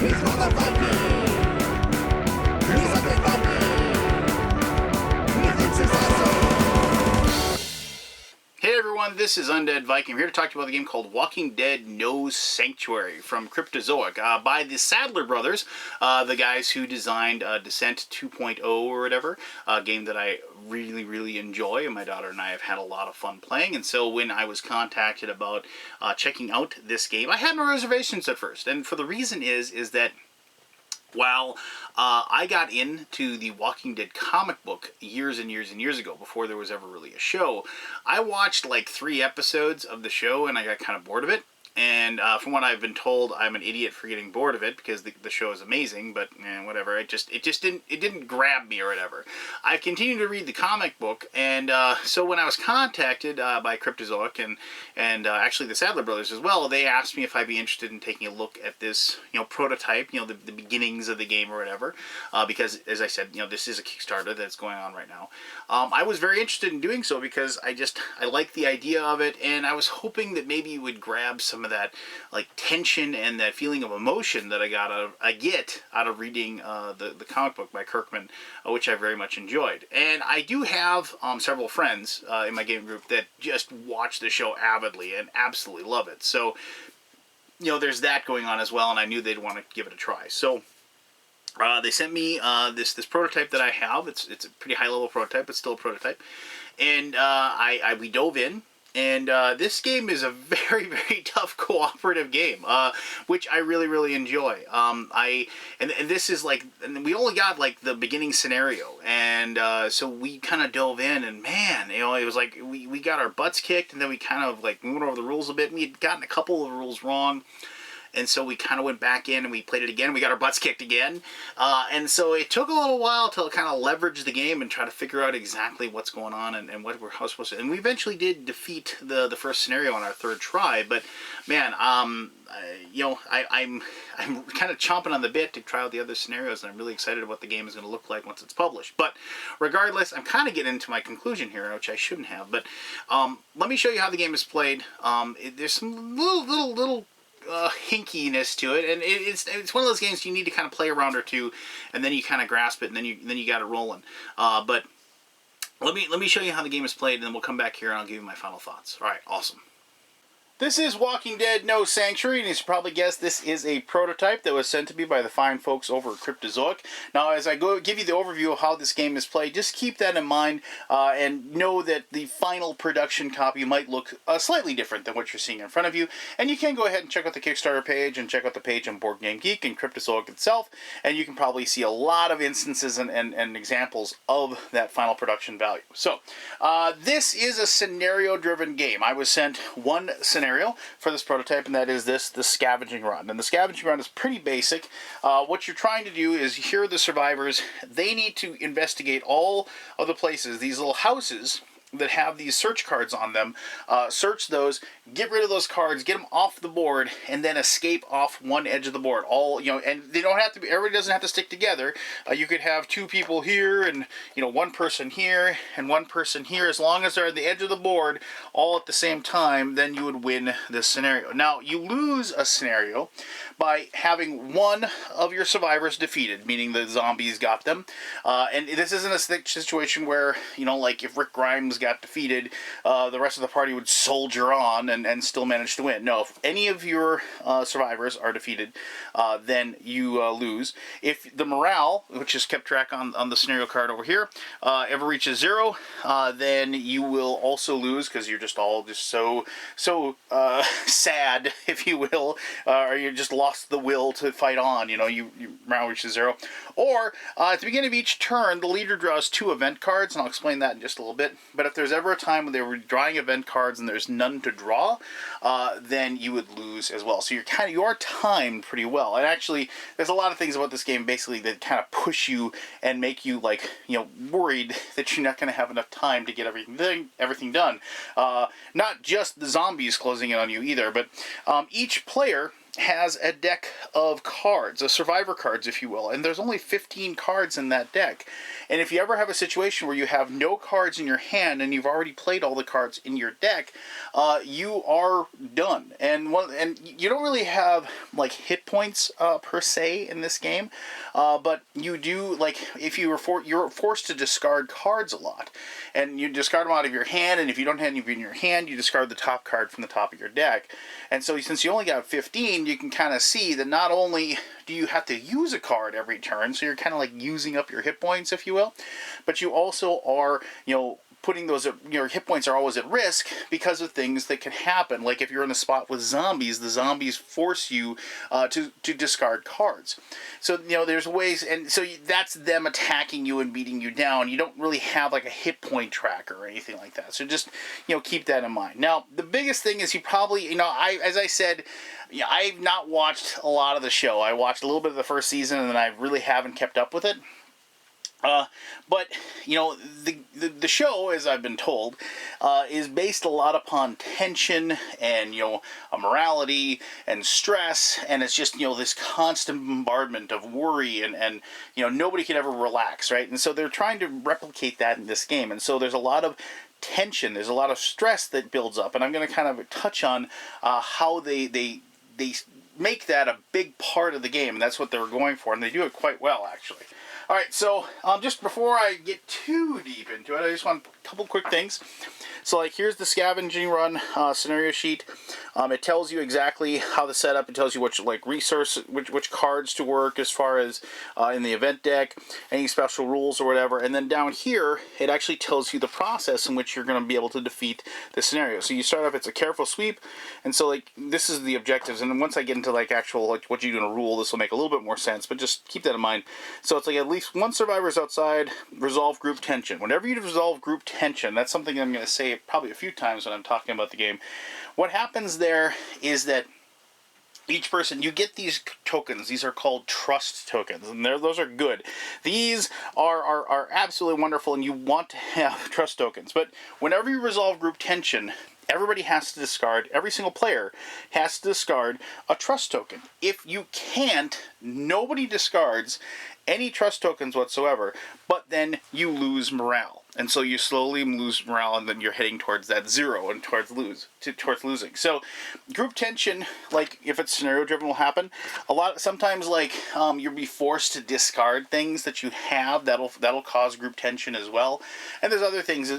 Hey everyone, this is Undead Viking. I'm here to talk to you about the game called Walking Dead No Sanctuary from Cryptozoic by the Sadler brothers, the guys who designed Descent 2.0 or whatever, a game that I really enjoy, and my daughter and I have had a lot of fun playing. And so when I was contacted about checking out this game, I had my reservations at first, and for the reason is that while I got into the Walking Dead comic book years and years ago, before there was ever really a show, I watched like 3 episodes of the show and I got kind of bored of it. And from what I've been told, I'm an idiot for getting bored of it because the show is amazing. But whatever, it didn't grab me or whatever. I continued to read the comic book, and so when I was contacted by Cryptozoic and actually the Sadler brothers as well, they asked me if I'd be interested in taking a look at this prototype, the beginnings of the game or whatever, because as I said, this is a Kickstarter that's going on right now. I was very interested in doing so because I like the idea of it, and I was hoping that maybe you would grab some of that like tension and that feeling of emotion that I get out of reading the comic book by Kirkman, which I very much enjoyed. And I do have several friends in my gaming group that just watch the show avidly and absolutely love it. So there's that going on as well, and I knew they'd want to give it a try. So they sent me this prototype that I have. It's a pretty high level prototype, but still a prototype. And we dove in. And this game is a very tough cooperative game, which I really enjoy. And this is like, and we only got like the beginning scenario, and so we kind of dove in, and man, it was like we got our butts kicked, and then we kind of like went over the rules a bit. And we had gotten a couple of rules wrong. And so we kind of went back in and we played it again. We got our butts kicked again. And so it took a little while to kind of leverage the game and try to figure out exactly what's going on and what we're supposed to. And we eventually did defeat the first scenario on our 3rd try. But man, I'm kind of chomping on the bit to try out the other scenarios, and I'm really excited about what the game is going to look like once it's published. But regardless, I'm kind of getting into my conclusion here, which I shouldn't have. But let me show you how the game is played. There's some little hinkiness to it, and it's one of those games you need to kind of play a round or two, and then you kind of grasp it, and then you got it rolling. But let me show you how the game is played, and then we'll come back here and I'll give you my final thoughts. All right, awesome. This is Walking Dead No Sanctuary, and as you probably guessed, this is a prototype that was sent to me by the fine folks over at Cryptozoic. Now, as I give you the overview of how this game is played, just keep that in mind and know that the final production copy might look slightly different than what you're seeing in front of you. And you can go ahead and check out the Kickstarter page and check out the page on Board Game Geek and Cryptozoic itself, and you can probably see a lot of instances and examples of that final production value. So, this is a scenario-driven game. I was sent one scenario for this prototype, and that is the Scavenging Run. And the Scavenging Run is pretty basic. What you're trying to do is, here are the survivors. They need to investigate all of the places, these little houses that have these search cards on them, search those, get rid of those cards, get them off the board, and then escape off one edge of the board. And they don't have to be, everybody doesn't have to stick together. You could have 2 people here, and one person here, and one person here. As long as they're at the edge of the board, all at the same time, then you would win this scenario. Now, you lose a scenario by having one of your survivors defeated, meaning the zombies got them. And this isn't a situation where, like if Rick Grimes got defeated, the rest of the party would soldier on and still manage to win. No, if any of your survivors are defeated, then you lose. If the morale, which is kept track on the scenario card over here, ever reaches 0, then you will also lose, because you're just all so sad, if you will, or you just lost the will to fight on. Your morale reaches 0. Or at the beginning of each turn, the leader draws 2 event cards, and I'll explain that in just a little bit. But if there's ever a time when they were drawing event cards and there's none to draw, then you would lose as well. So you are timed pretty well. And actually, there's a lot of things about this game basically that kind of push you and make you worried that you're not going to have enough time to get everything done. Not just the zombies closing in on you either, but each player has a deck of cards, a survivor cards, if you will, and there's only 15 cards in that deck. And if you ever have a situation where you have no cards in your hand and you've already played all the cards in your deck, you are done. And you don't really have like hit points per se in this game, but you do, like, if you were you're forced to discard cards a lot, and you discard them out of your hand, and if you don't have any in your hand, you discard the top card from the top of your deck. And so since you only got 15, you can kind of see that not only do you have to use a card every turn, so you're kind of like using up your hit points, if you will, but you also are, putting those, your hit points are always at risk because of things that can happen. Like if you're in a spot with zombies, the zombies force you to discard cards. So, there's ways, and so that's them attacking you and beating you down. You don't really have like a hit point tracker or anything like that. So just, keep that in mind. Now, the biggest thing is you probably, as I said, I've not watched a lot of the show. I watched a little bit of the first season, and then I really haven't kept up with it. But, the show, as I've been told, is based a lot upon tension and, morality and stress, and it's just, this constant bombardment of worry, and nobody can ever relax, right? And so they're trying to replicate that in this game, and so there's a lot of tension, there's a lot of stress that builds up, and I'm going to kind of touch on how they make that a big part of the game, and that's what they're going for, and they do it quite well, actually. All right, so just before I get too deep into it, I just want a couple quick things. So, like, here's the Scavenging Run scenario sheet. It tells you exactly how to set up. It tells you which which cards to work as far as in the event deck, any special rules or whatever. And then down here, it actually tells you the process in which you're going to be able to defeat the scenario. So you start off, it's a careful sweep, and so like this is the objectives. And then once I get into like actual like what you're going to rule, this will make a little bit more sense. But just keep that in mind. So it's like at least one survivor is outside. Resolve group tension. Whenever you resolve group tension, that's something I'm going to say probably a few times when I'm talking about the game. What happens there is that each person, you get these tokens. These are called trust tokens, and those are good. These are absolutely wonderful, and you want to have trust tokens. But whenever you resolve group tension, everybody has to discard, every single player has to discard a trust token. If you can't, nobody discards any trust tokens whatsoever, but then you lose morale. And so you slowly lose morale, and then you're heading towards that zero and towards losing. So group tension, like if it's scenario driven, will happen. Sometimes like you'll be forced to discard things that you have. That'll cause group tension as well. And there's other things,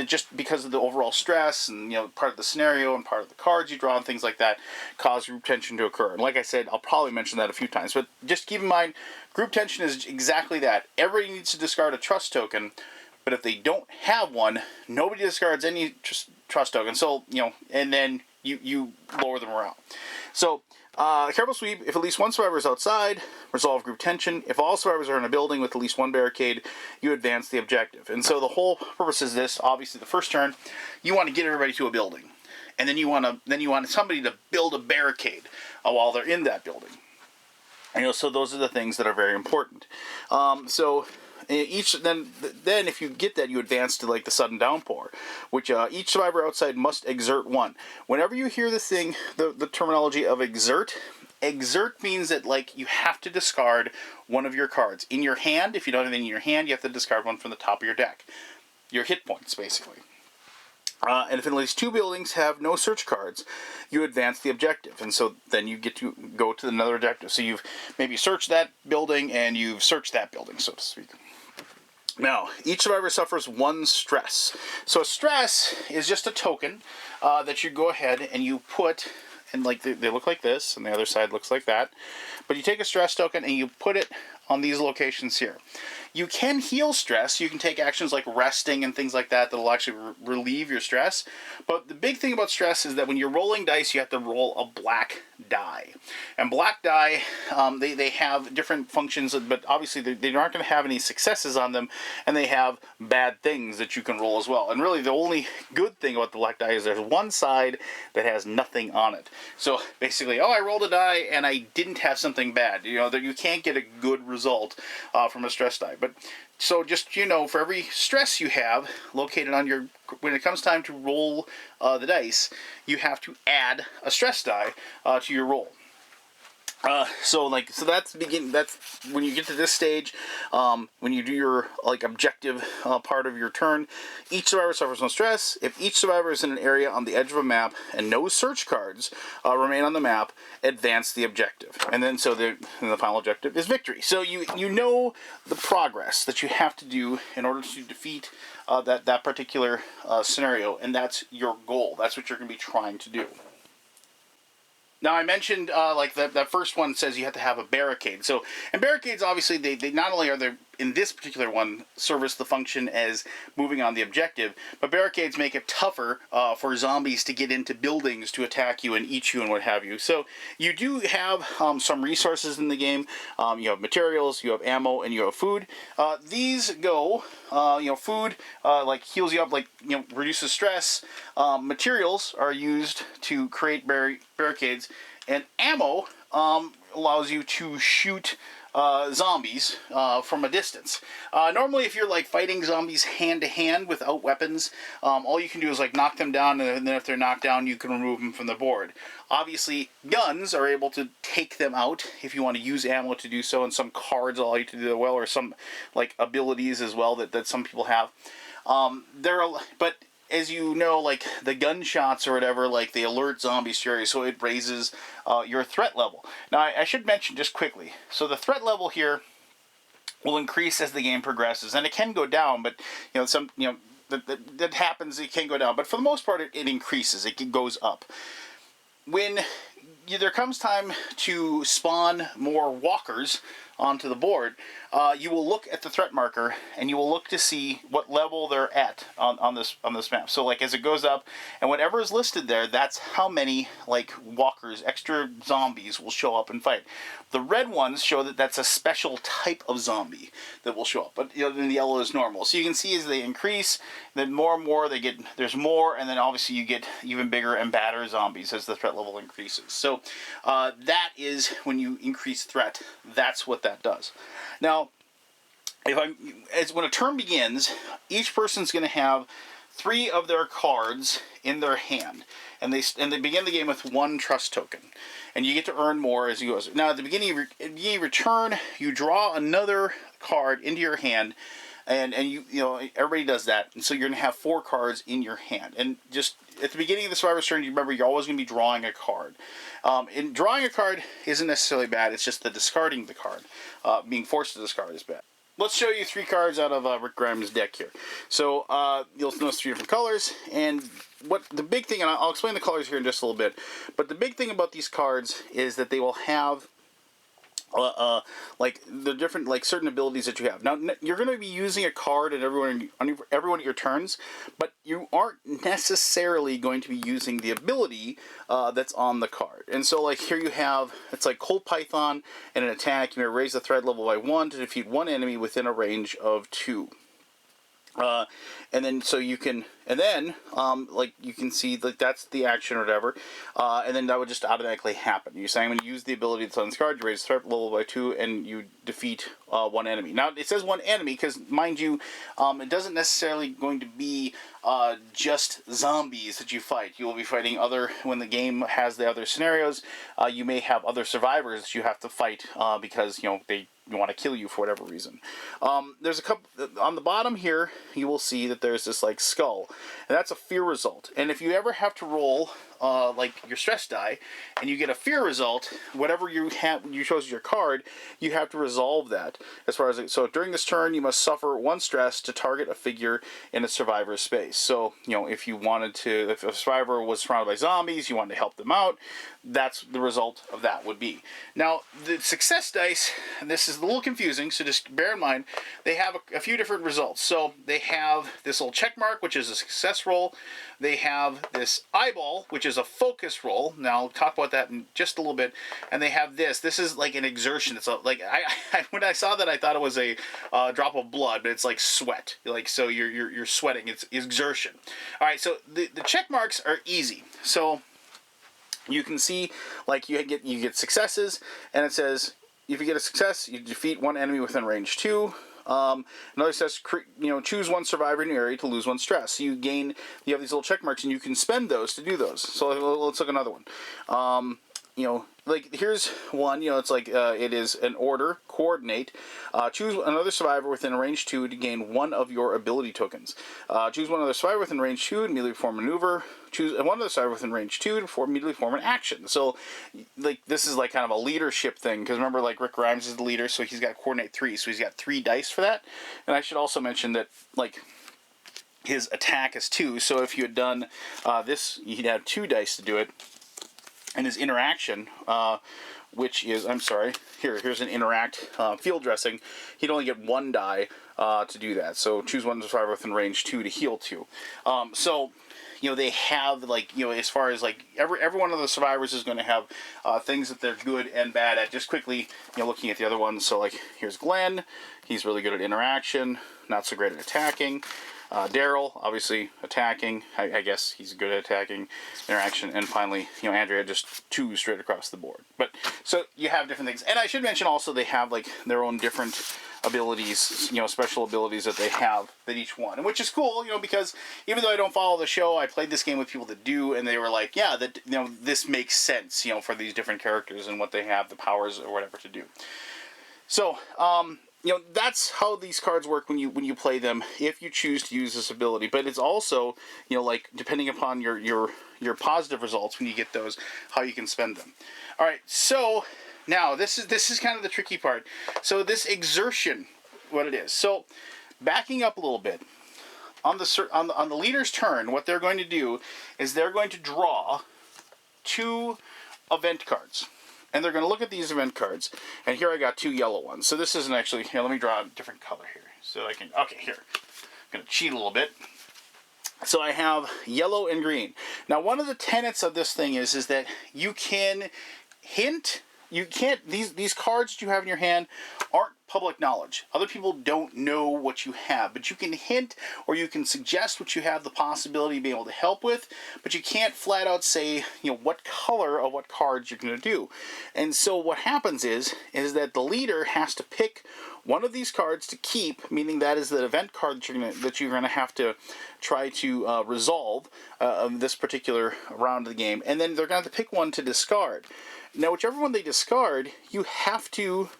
just because of the overall stress and part of the scenario and part of the cards you draw and things like that cause group tension to occur. And like I said, I'll probably mention that a few times. But just keep in mind, group tension is exactly that. Everybody needs to discard a trust token. But if they don't have one, nobody discards any trust token. So, and then you lower the morale. So, careful sweep. If at least one survivor is outside, resolve group tension. If all survivors are in a building with at least one barricade, you advance the objective. And so the whole purpose is this. Obviously, the first turn, you want to get everybody to a building. And then you want somebody to build a barricade while they're in that building. So those are the things that are very important. Then if you get that, you advance to like the sudden downpour, which each survivor outside must exert one. Whenever you hear this thing, the terminology of exert means that like you have to discard one of your cards in your hand. If you don't have any in your hand, you have to discard one from the top of your deck. Your hit points, basically. And if at least two buildings have no search cards, you advance the objective. And so then you get to go to another objective. So you've maybe searched that building and you've searched that building, so to speak. Now, each survivor suffers one stress. So stress is just a token that you go ahead and you put, and like they look like this, and the other side looks like that. But you take a stress token and you put it on these locations here. You can heal stress. You can take actions like resting and things like that that'll actually relieve your stress. But the big thing about stress is that when you're rolling dice, you have to roll a black die. And black die, they have different functions, but obviously they aren't going to have any successes on them, and they have bad things that you can roll as well. And really the only good thing about the black die is there's one side that has nothing on it. So basically, I rolled a die and I didn't have something bad. That you can't get a good result from a stress die. But so just, for every stress you have located on when it comes time to roll the dice, you have to add a stress die to your roll. So that's when you get to this stage, when you do your objective part of your turn, each survivor suffers no stress. If each survivor is in an area on the edge of a map and no search cards remain on the map, advance the objective. And then the final objective is victory. So you know the progress that you have to do in order to defeat that particular scenario, and that's your goal. That's what you're going to be trying to do. Now, I mentioned, that first one says you have to have a barricade. So, and barricades, obviously, they not only are there, in this particular one, service the function as moving on the objective, but barricades make it tougher for zombies to get into buildings to attack you and eat you and what have you. So, you do have some resources in the game. You have materials, you have ammo, and you have food. These go, food, heals you up, reduces stress. Materials are used to create barricades, and ammo allows you to shoot zombies from a distance. Normally, if you're fighting zombies hand to hand without weapons, all you can do is knock them down, and then if they're knocked down, you can remove them from the board. Obviously, guns are able to take them out if you want to use ammo to do so, and some cards allow you to do that well, or some abilities as well that some people have. But as you know, the gunshots or whatever, they alert zombies to you, so it raises your threat level. Now, I should mention just quickly, so the threat level here will increase as the game progresses, and it can go down, but, that happens, it can go down, but for the most part, it increases, it goes up. When there comes time to spawn more walkers onto the board, you will look at the threat marker and you will look to see what level they're at on this map. So as it goes up, and whatever is listed there, that's how many walkers, extra zombies will show up and fight. The red ones show that that's a special type of zombie that will show up, but then the yellow is normal. So you can see as they increase, then more and more there's more, and then obviously you get even bigger and badder zombies as the threat level increases. So that is when you increase threat. That's what that does. Now, when a turn begins, each person's going to have 3 of their cards in their hand, and they begin the game with 1 trust token, and you get to earn more as you go. Now, at the beginning of your turn, you draw another card into your hand, and everybody does that, and so you're going to have 4 cards in your hand. And just at the beginning of the survivor's turn, you remember you're always going to be drawing a card. And drawing a card isn't necessarily bad, it's just the discarding the card. Being forced to discard is bad. Let's show you 3 cards out of Rick Grimes' deck here. So you'll notice 3 different colors, and what the big thing, and I'll explain the colors here in just a little bit, but the big thing about these cards is that they will have the different certain abilities that you have. Now, you're going to be using a card at every one of your turns, but you aren't necessarily going to be using the ability that's on the card. And so here you have, it's Cold Python and an attack. You may raise the threat level by 1 to defeat 1 enemy within a range of 2. And then you can see that's the action or whatever, and then that would just automatically happen. You're saying I'm going to use the ability that's on this card, you raise the threat level by 2, and you defeat 1 enemy. Now, it says 1 enemy because, mind you, it doesn't necessarily going to be just zombies that you fight. You will be fighting when the game has the other scenarios, you may have other survivors that you have to fight because, they want to kill you for whatever reason. There's a couple on the bottom here. You will see that there's this skull, and that's a fear result. And if you ever have to roll your stress die, and you get a fear result, whatever you chose as your card, you have to resolve that. So during this turn, you must suffer 1 stress to target a figure in a survivor's space. So if a survivor was surrounded by zombies, you wanted to help them out, that's the result of that would be. Now, the success dice, and this is a little confusing, so just bear in mind, they have a few different results. So they have this little check mark, which is a success roll. They have this eyeball, which is a focus roll. Now, I'll talk about that in just a little bit. And they have this. This is an exertion. It's when I saw that, I thought it was a drop of blood, but it's sweat. So you're sweating. It's exertion. All right. So the check marks are easy. So you can see you get successes, and it says if you get a success, you defeat 1 enemy within range 2. Another says, choose 1 survivor in your area to lose 1 stress. So you have these little check marks, and you can spend those to do those. So let's look at another one. like here's one, it's like it is an order, coordinate. Choose another survivor within range 2 to gain one of your ability tokens. Choose one other survivor within range 2 to immediately perform a maneuver. Choose one other survivor within range 2 to immediately perform an action. So, like, this is like kind of a leadership thing, because remember, like, Rick Grimes is the leader, so he's got coordinate 3, so he's got 3 dice for that. And I should also mention that, like, his attack is 2, so if you had done this, you'd have 2 dice to do it. And his interaction, which is, I'm sorry, here's an interact field dressing. He'd only get 1 die to do that. So choose one survivor within range 2 to heal 2. So, they have, like, as far as, like, every one of the survivors is going to have things that they're good and bad at. Just quickly, looking at the other ones. So, like, here's Glenn. He's really good at interaction, not so great at attacking. Daryl, obviously attacking. I guess he's good at attacking, interaction, and finally, Andrea, just 2 straight across the board. But so you have different things, and I should mention also they have like their own different abilities, special abilities that they have that each one, and which is cool, because even though I don't follow the show, I played this game with people that do, and they were like, yeah, that this makes sense, for these different characters and what they have, the powers or whatever to do. So, that's how these cards work when you play them, if you choose to use this ability. But it's also, like, depending upon your positive results when you get those, how you can spend them. All right, so now this is kind of the tricky part. So this exertion, what it is. So backing up a little bit, on the leader's turn, what they're going to do is they're going to draw 2 event cards. And they're going to look at these event cards. And here I got 2 yellow ones. So this isn't actually... Here, let me draw a different color here. So I can... Okay, here. I'm going to cheat a little bit. So I have yellow and green. Now, one of the tenets of this thing is that you can hint... You can't... These cards that you have in your hand aren't public knowledge. Other people don't know what you have, but you can hint or you can suggest what you have the possibility of being able to help with, but you can't flat out say, what color of what cards you're going to do. And so what happens is that the leader has to pick one of these cards to keep, meaning that is the event card that you're going to have to try to resolve this particular round of the game, and then they're going to have to pick one to discard. Now, whichever one they discard, you have to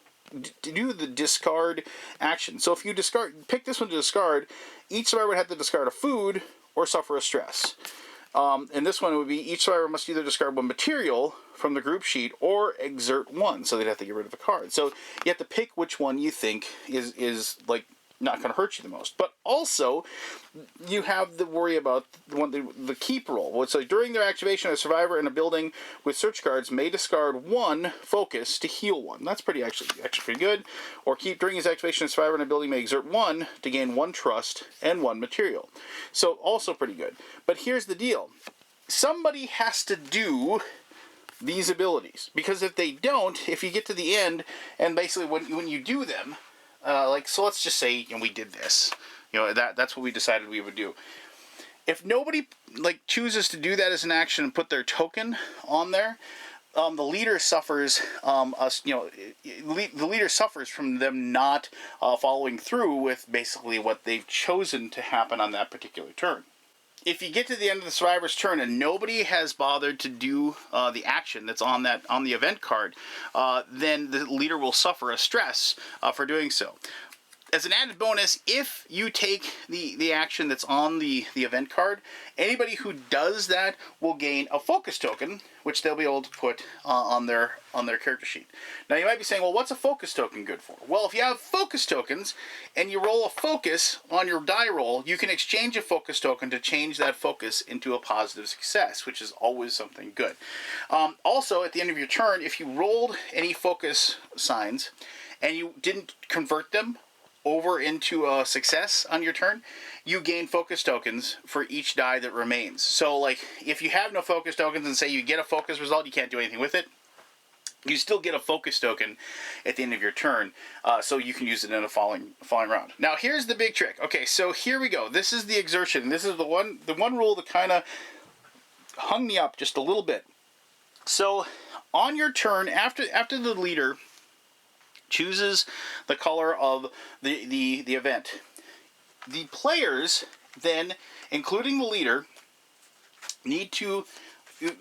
do the discard action. So if you pick this one to discard, each survivor would have to discard a food or suffer a stress. And this one would be each survivor must either discard 1 material from the group sheet or exert 1. So they'd have to get rid of a card. So you have to pick which one you think is like not going to hurt you the most. But also, you have the worry about the keep roll. So during their activation, a survivor in a building with search cards may discard 1 focus to heal 1. That's actually pretty good. Or during his activation, a survivor in a building may exert 1 to gain 1 trust and 1 material. So also pretty good. But here's the deal. Somebody has to do these abilities. Because if they don't, if you get to the end, and basically when you do them, so let's just say we did this. That's what we decided we would do. If nobody chooses to do that as an action and put their token on there, the leader suffers. The leader suffers from them not following through with basically what they've chosen to happen on that particular turn. If you get to the end of the survivor's turn and nobody has bothered to do the action that's on the event card, then the leader will suffer a stress for doing so. As an added bonus, if you take the action that's on the event card, anybody who does that will gain a focus token, which they'll be able to put on their character sheet. Now you might be saying, well, what's a focus token good for? Well, if you have focus tokens and you roll a focus on your die roll, you can exchange a focus token to change that focus into a positive success, which is always something good. Also, at the end of your turn, if you rolled any focus signs and you didn't convert them over into a success on your turn, you gain focus tokens for each die that remains. So, if you have no focus tokens and say you get a focus result, you can't do anything with it, you still get a focus token at the end of your turn, so you can use it in a following round. Now, here's the big trick. Okay, so here we go. This is the exertion. This is the one rule that kind of hung me up just a little bit. So, on your turn, after the leader chooses the color of the event, the players then, including the leader, need to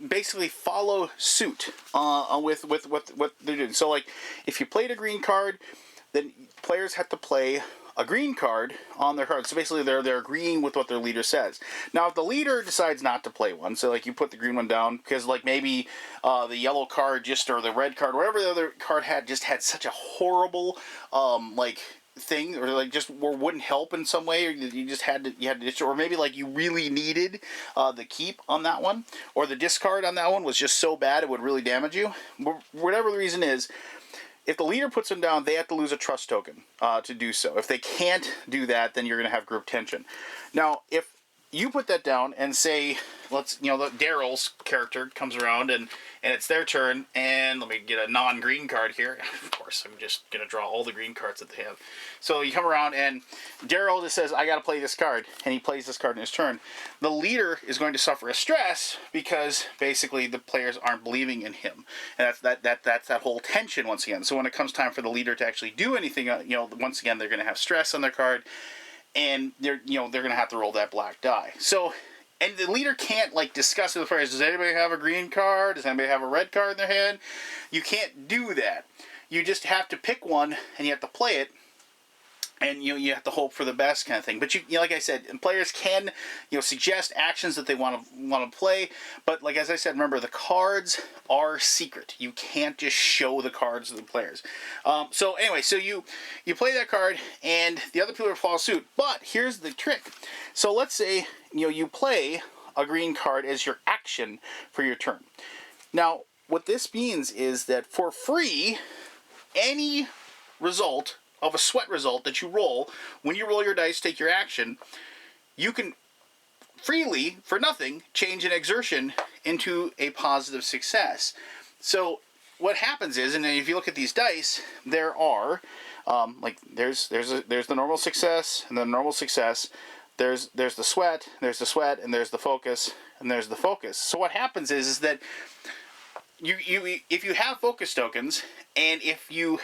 basically follow suit with what they're doing. So like, if you played a green card, then players have to play a green card on their card. So basically they're agreeing with what their leader says. Now if the leader decides not to play one, so like you put the green one down because like maybe the yellow card or the red card, whatever the other card had such a horrible like thing, or like just or wouldn't help in some way, or you had to, or maybe like you really needed the keep on that one, or the discard on that one was just so bad it would really damage you. Whatever the reason is, if the leader puts them down, they have to lose a trust token to do so. If they can't do that, then you're going to have group tension. Now, if you put that down and say, Daryl's character comes around and it's their turn, and let me get a non-green card here. Of course, I'm just going to draw all the green cards that they have. So you come around and Daryl just says, I got to play this card, and he plays this card in his turn. The leader is going to suffer a stress because basically the players aren't believing in him. And that's that whole tension once again. So when it comes time for the leader to actually do anything, once again, they're going to have stress on their card, and they're going to have to roll that black die. So, and the leader can't like discuss with the players, does anybody have a green card? Does anybody have a red card in their hand? You can't do that. You just have to pick one and you have to play it, and you have to hope for the best kind of thing. But like I said, players can suggest actions that they want to play. But like as I said, remember the cards are secret. You can't just show the cards to the players. So anyway, so you play that card, and the other people follow suit. But here's the trick. So let's say you play a green card as your action for your turn. Now what this means is that for free, any result of a sweat result that you roll, when you roll your dice, take your action, you can freely, for nothing, change an exertion into a positive success. So what happens is, and if you look at these dice, there are there's the normal success, and the normal success. There's the sweat, and there's the focus, and there's the focus. So what happens is that if you have focus tokens, and if you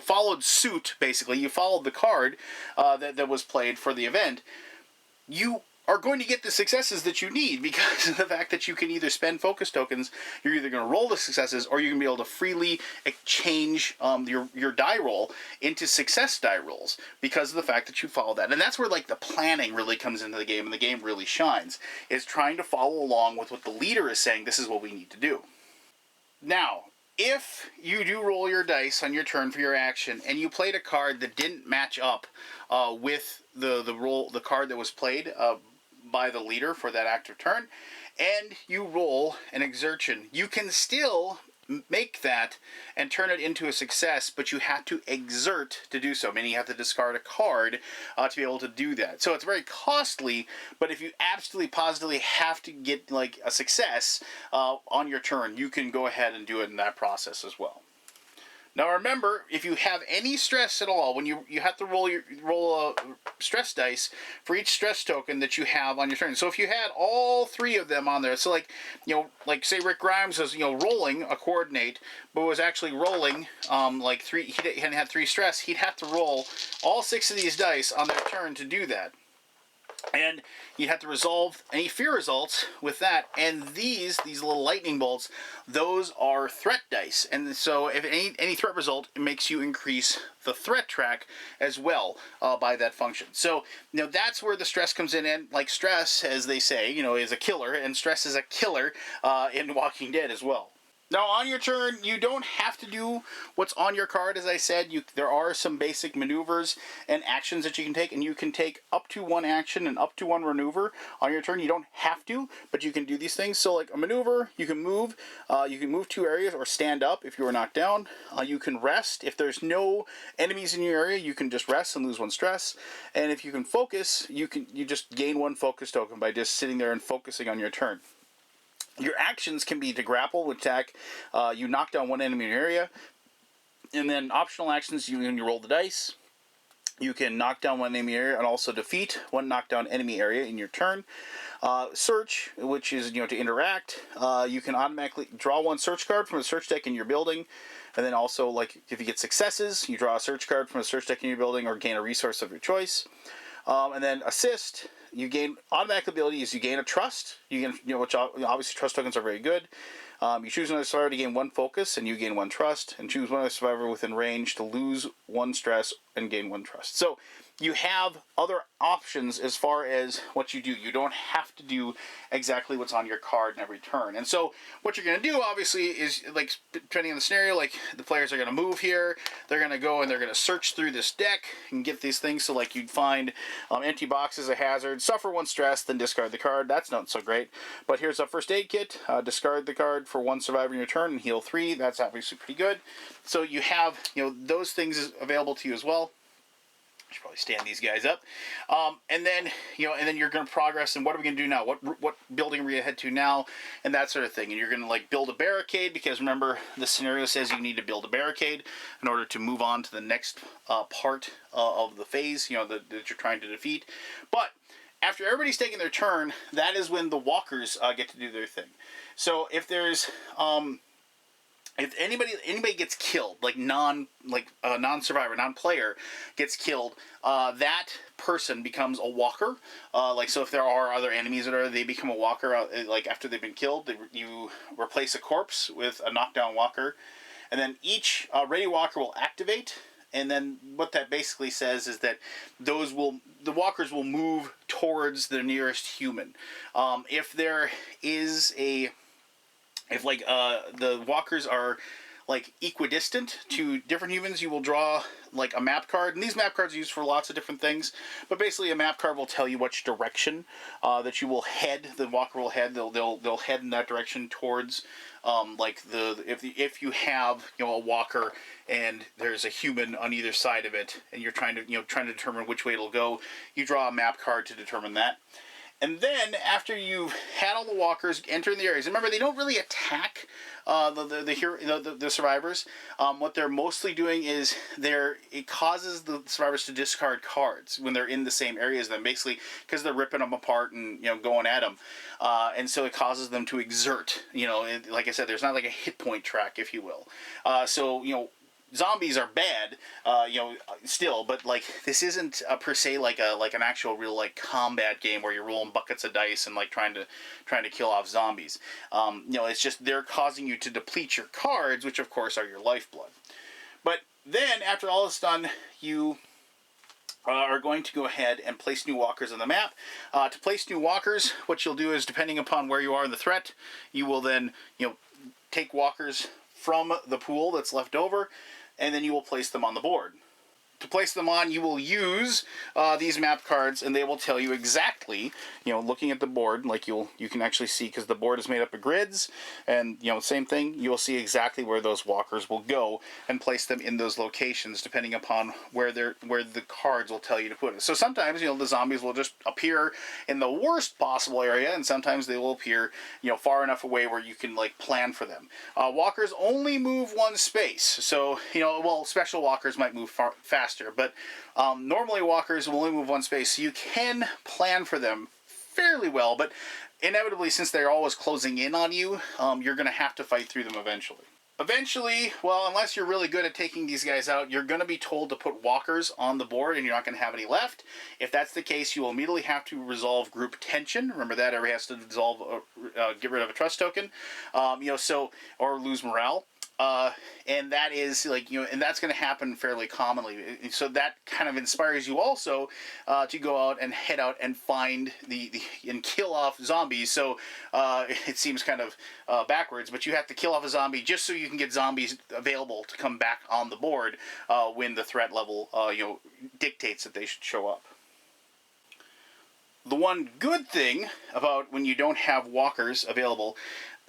followed suit, basically you followed the card that was played for the event, you are going to get the successes that you need because of the fact that you can either spend focus tokens, you're either going to roll the successes, or you're going to be able to freely exchange your die roll into success die rolls because of the fact that you follow that. And that's where like the planning really comes into the game, and the game really shines, is trying to follow along with what the leader is saying, this is what we need to do. Now, if you do roll your dice on your turn for your action, and you played a card that didn't match up with the card that was played by the leader for that active turn, and you roll an exertion, you can still make that and turn it into a success, but you have to exert to do so, meaning you have to discard a card to be able to do that. So it's very costly, but if you absolutely positively have to get like a success on your turn, you can go ahead and do it in that process as well. Now remember, if you have any stress at all, when you have to roll a stress dice for each stress token that you have on your turn. So if you had all three of them on there, so like say Rick Grimes was rolling a coordinate, but was actually rolling three. He hadn't had three stress. He'd have to roll all six of these dice on their turn to do that. And you have to resolve any fear results with that. And these little lightning bolts, those are threat dice. And so if any threat result, it makes you increase the threat track as well by that function. So that's where the stress comes in. And like stress, as they say, is a killer. And stress is a killer in Walking Dead as well. Now, on your turn, you don't have to do what's on your card. As I said, there are some basic maneuvers and actions that you can take, and you can take up to one action and up to one maneuver on your turn. You don't have to, but you can do these things. So, like a maneuver, you can move 2 areas or stand up if you are knocked down. You can rest. If there's no enemies in your area, you can just rest and lose 1 stress. And if you can focus, you just gain 1 focus token by just sitting there and focusing on your turn. Your actions can be to grapple, attack, you knock down 1 enemy in your area, and then optional actions, when you roll the dice, you can knock down 1 enemy area and also defeat 1 knockdown enemy area in your turn. Search, which is to interact, you can automatically draw 1 search card from a search deck in your building, and then also like if you get successes, you draw a search card from a search deck in your building or gain a resource of your choice. And then assist, you gain automatic abilities. You gain a trust. You gain, which obviously trust tokens are very good. You choose another survivor to gain 1 focus, and you gain 1 trust. And choose one other survivor within range to lose 1 stress and gain 1 trust. So you have other options as far as what you do. You don't have to do exactly what's on your card in every turn. And so what you're going to do, obviously, is, like, depending on the scenario, like, the players are going to move here. They're going to go and they're going to search through this deck and get these things. So, like, you'd find empty boxes, a hazard, suffer 1 stress, then discard the card. That's not so great. But here's a first aid kit. Discard the card for 1 survivor in your turn and heal 3. That's obviously pretty good. So you have, those things available to you as well. I should probably stand these guys up. And then you're going to progress. And what are we going to do now? What building are we going to head to now? And that sort of thing. And you're going to, like, build a barricade, because remember, the scenario says you need to build a barricade in order to move on to the next part of the phase, that you're trying to defeat. But after everybody's taken their turn, that is when the walkers get to do their thing. So if there's if anybody gets killed, like non-survivor, non-player gets killed, that person becomes a walker. So if there are other enemies that they become a walker. Like after they've been killed, you replace a corpse with a knockdown walker, and then each ready walker will activate. And then what that basically says is that the walkers will move towards the nearest human. If there is if the walkers are like equidistant to different humans, you will draw like a map card, and these map cards are used for lots of different things. But basically, a map card will tell you which direction that you will head. The walker will head. They'll head in that direction towards if you have a walker and there's a human on either side of it, and you're trying to determine which way it'll go. You draw a map card to determine that. And then, after you've had all the walkers enter in the areas, remember, they don't really attack the survivors. What they're mostly doing is it causes the survivors to discard cards when they're in the same areas as them, basically because they're ripping them apart and going at them. And so it causes them to exert. Like I said, there's not like a hit point track, if you will. Zombies are bad, still, but like this isn't per se like an actual real like combat game where you're rolling buckets of dice and like trying to kill off zombies. It's just they're causing you to deplete your cards, which of course are your lifeblood. But then after all is done, you are going to go ahead and place new walkers on the map. To place new walkers, what you'll do is, depending upon where you are in the threat, you will then take walkers from the pool that's left over, and then you will place them on the board. To place them on, you will use these map cards, and they will tell you exactly, looking at the board, like you can actually see, because the board is made up of grids, and same thing, you will see exactly where those walkers will go and place them in those locations, depending upon where the cards will tell you to put it. So sometimes, the zombies will just appear in the worst possible area, and sometimes they will appear, far enough away where you can like plan for them. Walkers only move 1 space, so special walkers might move faster. But normally walkers will only move 1 space, so you can plan for them fairly well, but inevitably, since they're always closing in on you, you're going to have to fight through them eventually. Unless you're really good at taking these guys out, you're going to be told to put walkers on the board, and you're not going to have any left. If that's the case, you will immediately have to resolve group tension. Remember that, everybody has to get rid of a trust token, or lose morale. And that is and that's going to happen fairly commonly. So that kind of inspires you also to go out and head out and find and kill off zombies. So it seems kind of backwards, but you have to kill off a zombie just so you can get zombies available to come back on the board when the threat level dictates that they should show up. The one good thing about when you don't have walkers available,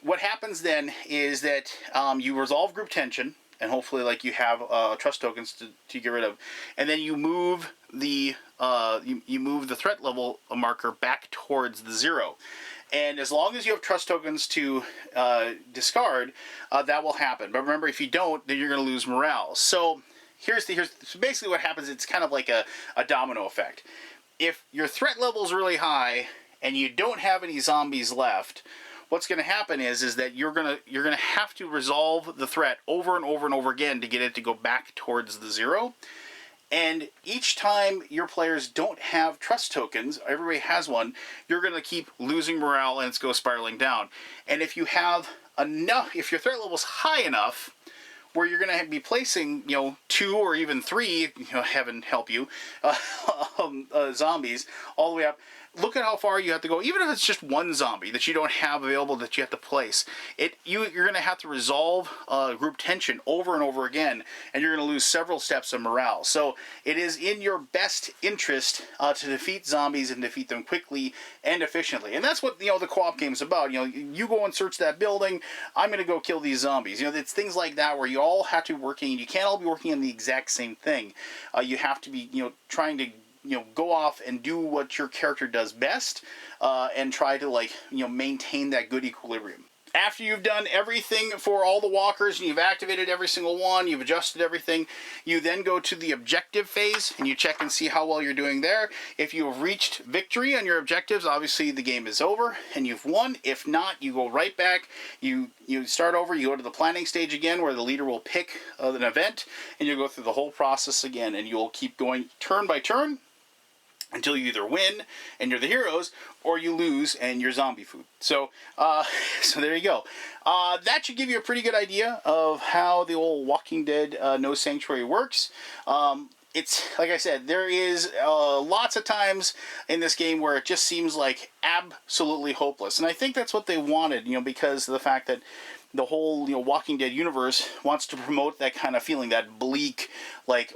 what happens then is that you resolve group tension, and hopefully you have trust tokens to get rid of, and then you move the threat level marker back towards the 0. And as long as you have trust tokens to discard, that will happen. But remember, if you don't, then you're going to lose morale. So here's basically what happens. It's kind of like a domino effect. If your threat level is really high and you don't have any zombies left, what's going to happen is that you're going to have to resolve the threat over and over and over again to get it to go back towards the 0. And each time your players don't have trust tokens, everybody has one, you're going to keep losing morale and it's go spiraling down. And if you have enough, if your threat level's high enough, where you're going to be placing, 2 or even 3, heaven help you, zombies all the way up. Look at how far you have to go, even if it's just one zombie that you don't have available that you have to place. You're going to have to resolve group tension over and over again, and you're going to lose several steps of morale. So it is in your best interest to defeat zombies and defeat them quickly and efficiently. And that's what the co-op game is about. You go and search that building. I'm going to go kill these zombies. It's things like that where you all have to be working. You can't all be working on the exact same thing. You have to be trying to go off and do what your character does best, and try to maintain that good equilibrium. After you've done everything for all the walkers and you've activated every single one, you've adjusted everything, you then go to the objective phase and you check and see how well you're doing there. If you have reached victory on your objectives, obviously the game is over and you've won. If not, you go right back, you start over, you go to the planning stage again where the leader will pick an event, and you'll go through the whole process again, and you'll keep going turn by turn until you either win and you're the heroes, or you lose and you're zombie food. So there you go. That should give you a pretty good idea of how the old Walking Dead No Sanctuary works. It's, like I said, there is lots of times in this game where it just seems like absolutely hopeless. And I think that's what they wanted, because of the fact that the whole Walking Dead universe wants to promote that kind of feeling, that bleak,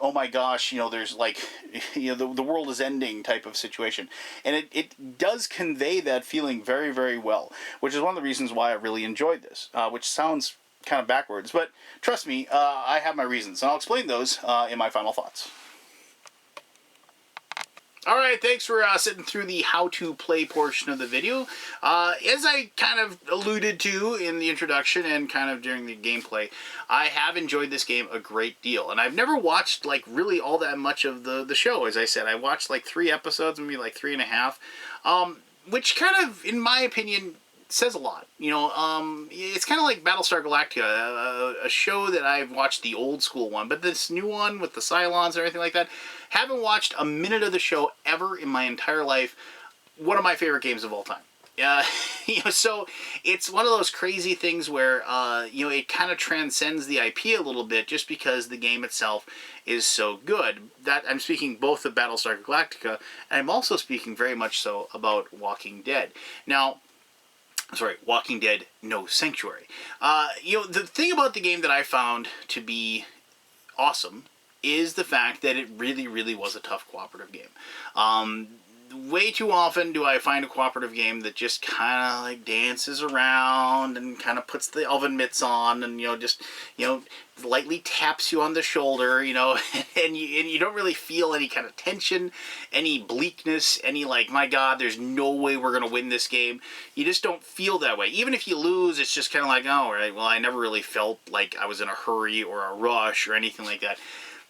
oh my gosh, there's the world is ending type of situation. And it does convey that feeling very, very well, which is one of the reasons why I really enjoyed this, which sounds kind of backwards, but trust me, I have my reasons, and I'll explain those in my final thoughts. Alright, thanks for sitting through the how-to-play portion of the video. As I kind of alluded to in the introduction and kind of during the gameplay, I have enjoyed this game a great deal. And I've never watched, really all that much of the show, as I said. I watched, 3 episodes, maybe 3.5, which kind of, in my opinion, says a lot. It's kind of like Battlestar Galactica, a show that I've watched the old school one, but this new one with the Cylons and everything like that, haven't watched a minute of the show ever in my entire life. One of my favorite games of all time. So it's one of those crazy things where, it kind of transcends the IP a little bit just because the game itself is so good. That I'm speaking both of Battlestar Galactica, and I'm also speaking very much so about Walking Dead. Now, Walking Dead No Sanctuary. The thing about the game that I found to be awesome is the fact that it really, really was a tough cooperative game. Way too often do I find a cooperative game that just kind of dances around and kind of puts the oven mitts on and, just lightly taps you on the shoulder, and you don't really feel any kind of tension, any bleakness, any my God, there's no way we're going to win this game. You just don't feel that way. Even if you lose, it's just kind of all right, well, I never really felt like I was in a hurry or a rush or anything like that.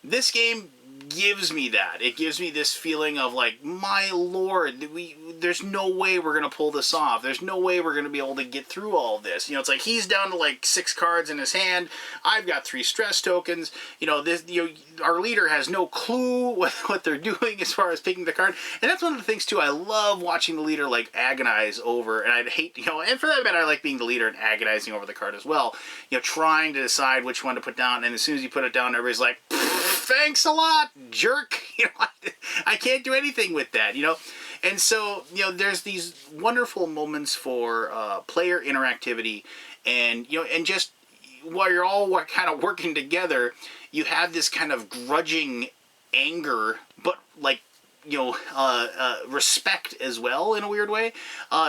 This game gives me that. It gives me this feeling of my lord, there's no way we're going to pull this off. There's no way we're going to be able to get through all of this. It's he's down to 6 cards in his hand. I've got 3 stress tokens. Our leader has no clue what they're doing as far as picking the card. And that's one of the things too. I love watching the leader agonize over, and I'd hate, and for that matter, I like being the leader and agonizing over the card as well. Trying to decide which one to put down, and as soon as you put it down, everybody's like, thanks a lot, jerk. I can't do anything with that, And so, there's these wonderful moments for player interactivity, and, and just while you're all kind of working together, you have this kind of grudging anger, but respect as well in a weird way,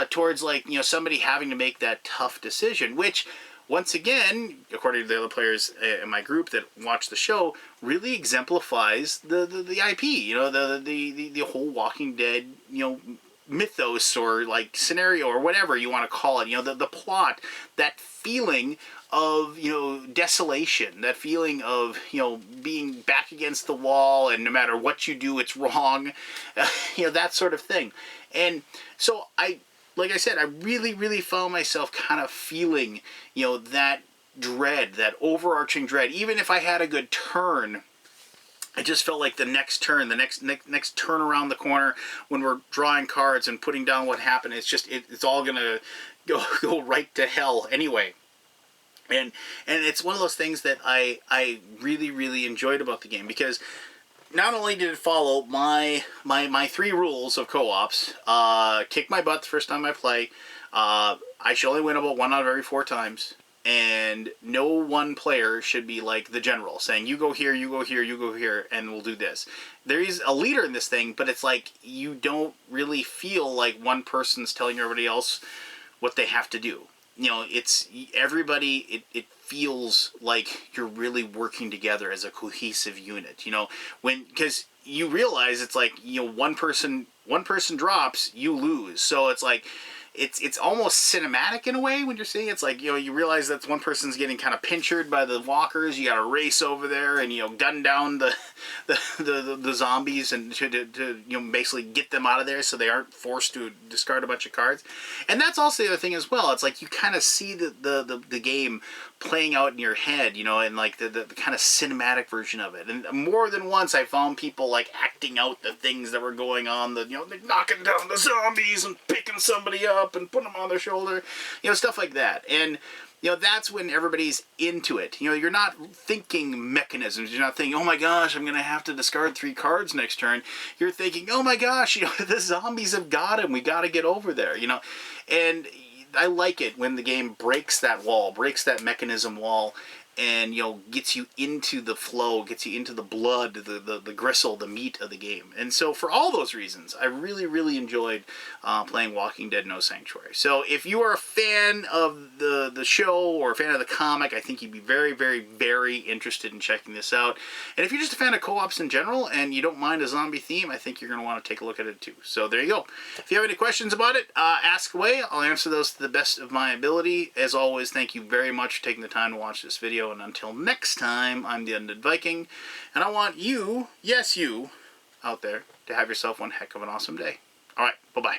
towards somebody having to make that tough decision, which, once again, according to the other players in my group that watch the show, really exemplifies the IP, the whole Walking Dead, mythos or scenario or whatever you want to call it, the plot, that feeling of, desolation, that feeling of, being back against the wall and no matter what you do, it's wrong, that sort of thing. And so like I said, I really, really found myself kind of feeling, that dread, that overarching dread. Even if I had a good turn I just felt like the next turn, the next turn around the corner when we're drawing cards and putting down what happened, it's just it's all gonna go right to hell anyway. And it's one of those things that I really enjoyed about the game, because not only did it follow my 3 rules of co-ops, kick my butt the first time I play, I should only win about 1 out of every 4 times, and no one player should be like the general, saying you go here, you go here, you go here, and we'll do this. There is a leader in this thing, but it's like you don't really feel like one person's telling everybody else what they have to do. You know, it's everybody, it feels like you're really working together as a cohesive unit, you know, because you realize it's like, you know, one person drops, you lose. So it's like, it's almost cinematic in a way when you're seeing it. It's like, you know, you realize that one person's getting kind of pinchered by the walkers. You got to race over there and, you know, gun down the zombies and to you know, basically get them out of there so they aren't forced to discard a bunch of cards. And that's also the other thing as well. It's like you kind of see the game playing out in your head, you know, and like the kind of cinematic version of it. And more than once I found people like acting out the things that were going on, you know, they're knocking down the zombies and picking somebody up and putting them on their shoulder, you know, stuff like that. And you know, that's when everybody's into it. You know, you're not thinking mechanisms. You're not thinking, oh my gosh, I'm going to have to discard 3 cards next turn. You're thinking, oh my gosh, you know, the zombies have got him. We got to get over there, you know. And I like it when the game breaks that wall, breaks that mechanism wall, and, you know, gets you into the flow, gets you into the blood, the gristle, the meat of the game. And so for all those reasons, I really enjoyed playing Walking Dead No Sanctuary. So if you are a fan of the show or a fan of the comic, I think you'd be very interested in checking this out. And if you're just a fan of co-ops in general and you don't mind a zombie theme, I think you're going to want to take a look at it too. So there you go. If you have any questions about it, ask away. I'll answer those to the best of my ability. As always, thank you very much for taking the time to watch this video. And until next time, I'm the Undead Viking, and I want you, yes you, out there, to have yourself one heck of an awesome day. Alright, bye-bye.